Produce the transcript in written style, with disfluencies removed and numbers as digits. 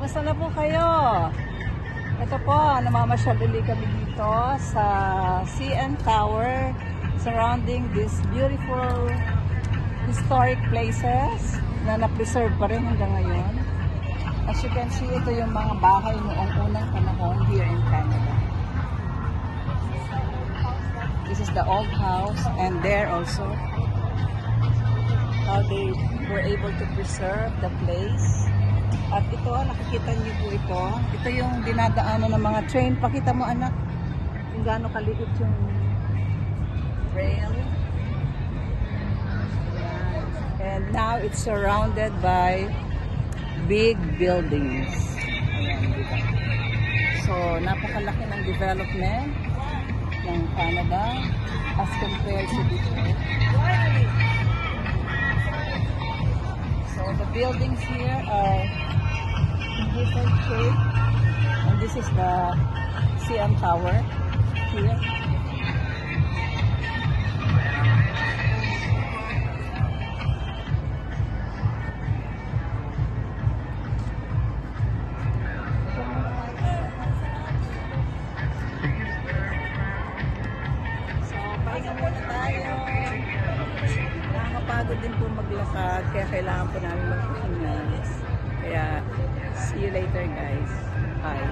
Kamusta na po kayo? Ito po, namamasyal ulit kami dito sa CN Tower surrounding these beautiful historic places na na-preserve pa rin hanggang ngayon. As you can see, ito yung mga bahay noong unang panahon here in Canada. This is the old house, and there also how they were able to preserve the place. At ito, nakikita niyo po ito. Ito yung dinadaanan ng mga train. Pakita mo anak kung gaano kaliit yung rail. Ayan. And now it's surrounded by big buildings. Ayan, diba? So, napakalaki ng development ng Canada as compared to before. So, the buildings here are in different shape. And this is the CN Tower here. Pahinga muna tayo. Nakakapagod din po maglakad, kaya kailangan po namin magpahinga. Kaya, see you later guys. Bye.